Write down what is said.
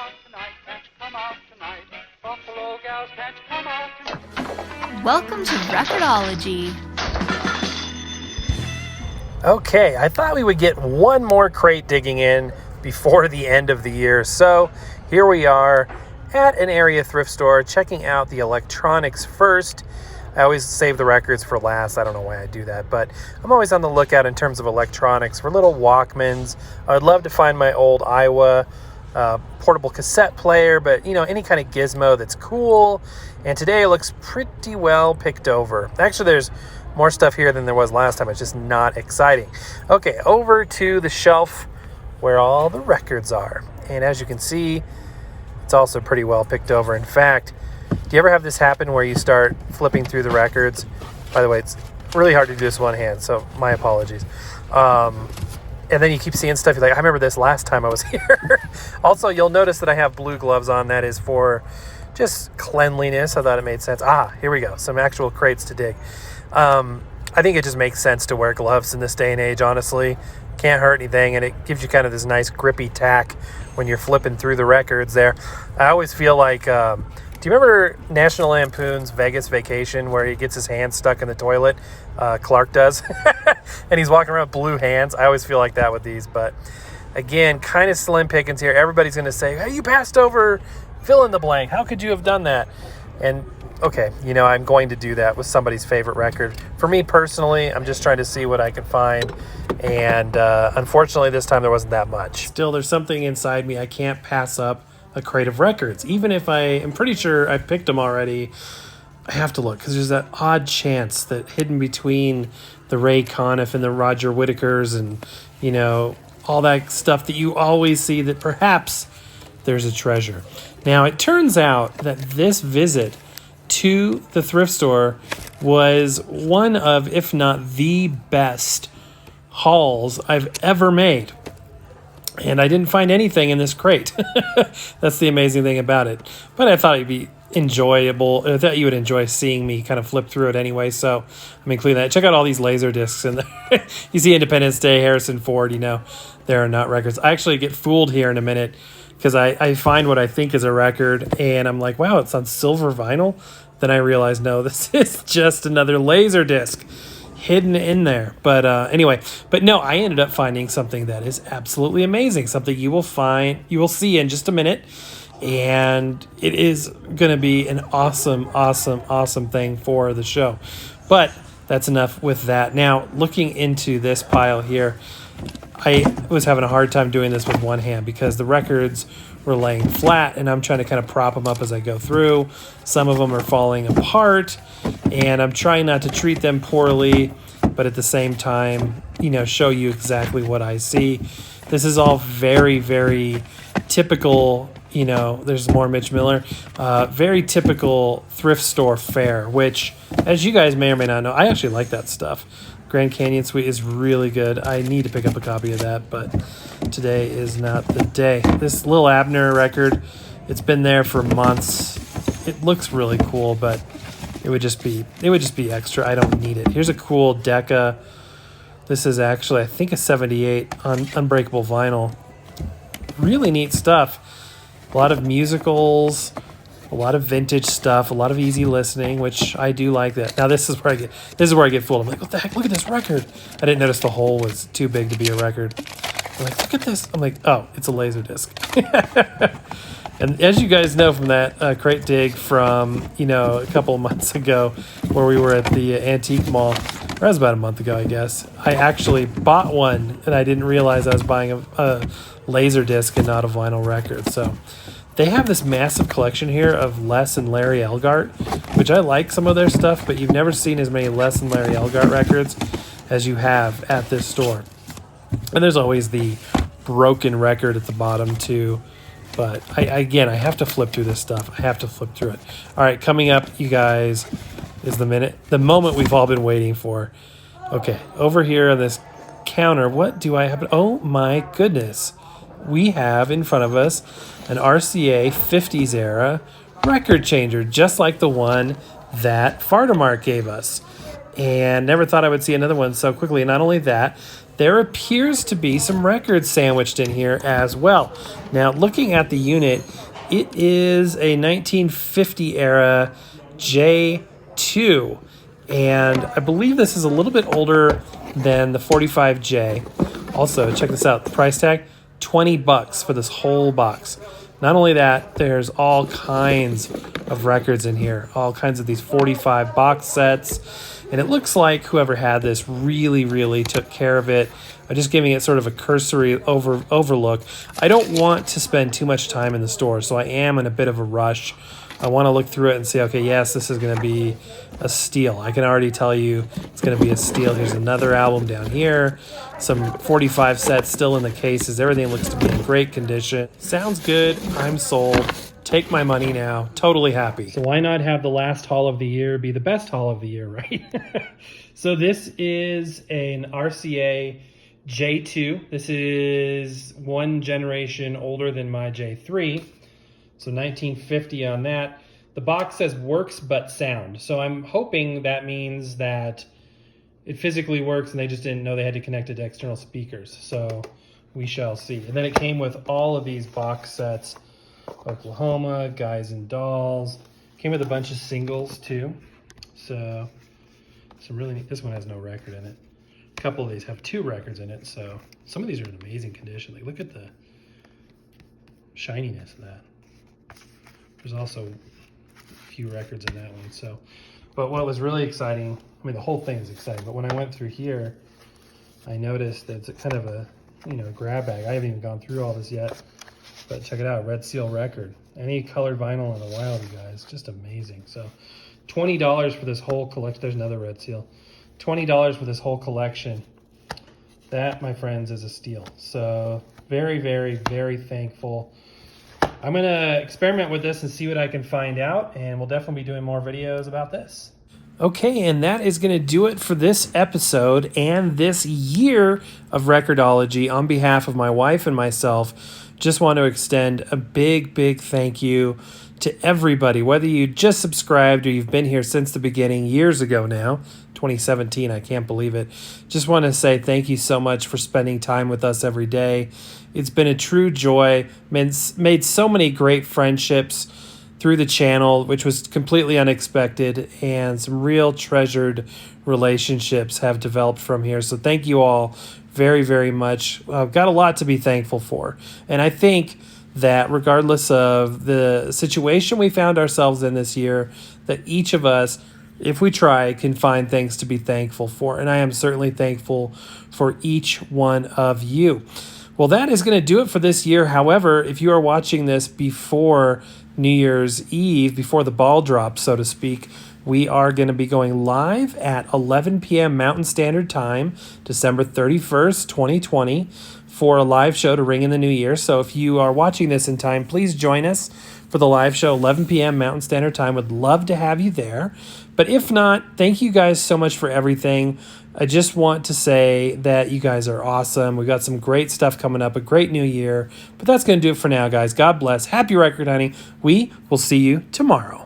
out tonight? Can't you come out tonight? Buffalo gals, can't you come out tonight? Welcome to Record-ology. Okay, I thought we would get one more crate digging in before the end of the year. So here we are at an area thrift store checking out the electronics first. I always save the records for last. I don't know why I do that, but I'm always on the lookout in terms of electronics for little Walkmans. I would love to find my old Iowa portable cassette player, but any kind of gizmo that's cool. And today it looks pretty well picked over. Actually, there's more stuff here than there was last time. It's just not exciting. Okay, over to the shelf where all the records are. And as you can see, it's also pretty well picked over. In fact, do you ever have this happen where you start flipping through the records? By the way, it's really hard to do this one hand, so my apologies. And then you keep seeing stuff, you're like, I remember this last time I was here. Also, you'll notice that I have blue gloves on. That is for just cleanliness. I thought it made sense. Here we go. Some actual crates to dig. I think it just makes sense to wear gloves in this day and age, honestly. Can't hurt anything, and it gives you kind of this nice grippy tack when you're flipping through the records there. I always feel like, do you remember National Lampoon's Vegas Vacation where he gets his hands stuck in the toilet? Clark does. And he's walking around with blue hands. I always feel like that with these, but again, kind of slim pickings here. Everybody's going to say, hey, you passed over fill in the blank. How could you have done that? And okay, I'm going to do that with somebody's favorite record. For me personally, I'm just trying to see what I can find. And unfortunately, this time there wasn't that much. Still, there's something inside me. I can't pass up a crate of records. Even if I am pretty sure I picked them already, I have to look because there's that odd chance that hidden between the Ray Conniff and the Roger Whittakers and, all that stuff that you always see that perhaps there's a treasure. Now, it turns out that this visit to the thrift store was one of, if not the best hauls I've ever made. And I didn't find anything in this crate. That's the amazing thing about it. But I thought it'd be enjoyable. I thought you would enjoy seeing me kind of flip through it anyway. So I'm including that. Check out all these laser discs in there. You see Independence Day, Harrison Ford, there are not records. I actually get fooled here in a minute because I find what I think is a record and I'm like, wow, it's on silver vinyl. Then I realize, no, this is just another laser disc hidden in there. But anyway, no, I ended up finding something that is absolutely amazing. Something you will see in just a minute. And it is going to be an awesome, awesome, awesome thing for the show. But that's enough with that. Now, looking into this pile here, I was having a hard time doing this with one hand because the records were laying flat and I'm trying to kind of prop them up as I go through. Some of them are falling apart and I'm trying not to treat them poorly, but at the same time, show you exactly what I see. This is all very, very typical, there's more Mitch Miller, very typical thrift store fare, which, as you guys may or may not know, I actually like that stuff. Grand Canyon Suite is really good. I need to pick up a copy of that, but today is not the day. This Lil Abner record, it's been there for months. It looks really cool, but it would just be extra. I don't need it. Here's a cool Decca. This is actually, I think, a 78 on unbreakable vinyl. Really neat stuff. A lot of musicals, a lot of vintage stuff, a lot of easy listening, which I do like that. Now this is where I get fooled. I'm like, what the heck? Look at this record. I didn't notice the hole was too big to be a record. I'm like, look at this. I'm like, oh, it's a laser disc. And as you guys know from that crate dig from, a couple of months ago where we were at the antique mall, that was about a month ago, I guess, I actually bought one and I didn't realize I was buying a laser disc and not a vinyl record. So they have this massive collection here of Les and Larry Elgart, which I like some of their stuff, but you've never seen as many Les and Larry Elgart records as you have at this store. And there's always the broken record at the bottom too. But I have to flip through this stuff. I have to flip through it. All right, coming up, you guys, is the moment we've all been waiting for. Okay, over here on this counter, what do I have? Oh my goodness. We have in front of us an RCA 50s era record changer, just like the one that Fardamark gave us. And never thought I would see another one so quickly. Not only that, there appears to be some records sandwiched in here as well. Now, looking at the unit, it is a 1950 era J2, and I believe this is a little bit older than the 45J. Also, check this out, the price tag, $20 for this whole box. Not only that, there's all kinds of records in here, all kinds of these 45 box sets. And it looks like whoever had this really took care of it. I'm just giving it sort of a cursory overlook. I don't want to spend too much time in the store, so I am in a bit of a rush. I want to look through it and say, okay, yes, this is going to be a steal. I can already tell you it's going to be a steal. Here's another album down here. Some 45 sets still in the cases. Everything looks to be in great condition. Sounds good. I'm sold. Take my money now. Totally happy. So why not have the last haul of the year be the best haul of the year, right? So this is an RCA J2. This is one generation older than my J3. So 1950 on that. The box says works but sound. So I'm hoping that means that it physically works and they just didn't know they had to connect it to external speakers. So we shall see. And then it came with all of these box sets. Oklahoma, Guys and Dolls. Came with a bunch of singles too. So some really neat. This one has no record in it. A couple of these have 2 records in it. So some of these are in amazing condition. Like, look at the shininess of that. There's also a few records in that one. So, but what was really exciting, I mean, the whole thing is exciting, but when I went through here, I noticed that it's kind of a, grab bag. I haven't even gone through all this yet, but check it out, Red Seal record. Any colored vinyl in the wild, you guys, just amazing. So $20 for this whole collection. There's another Red Seal. $20 for this whole collection. That, my friends, is a steal. So very thankful. I'm going to experiment with this and see what I can find out, and we'll definitely be doing more videos about this. Okay, and that is going to do it for this episode and this year of Record-ology. On behalf of my wife and myself, just want to extend a big thank you to everybody, whether you just subscribed or you've been here since the beginning, years ago now, 2017, I can't believe it. Just want to say thank you so much for spending time with us every day. It's been a true joy, made so many great friendships through the channel, which was completely unexpected, and some real treasured relationships have developed from here. So thank you all very much. I've got a lot to be thankful for. And I think that regardless of the situation we found ourselves in this year, that each of us, if we try, can find things to be thankful for. And I am certainly thankful for each one of you. Well, that is going to do it for this year. However, if you are watching this before New Year's Eve, before the ball drops, so to speak, we are going to be going live at 11 p.m. Mountain Standard Time, December 31st, 2020, for a live show to ring in the new year. So if you are watching this in time, please join us for the live show, 11 p.m. Mountain Standard Time. Would love to have you there. But if not, thank you guys so much for everything. I just want to say that you guys are awesome. We've got some great stuff coming up, a great new year. But that's going to do it for now, guys. God bless. Happy record hunting. We will see you tomorrow.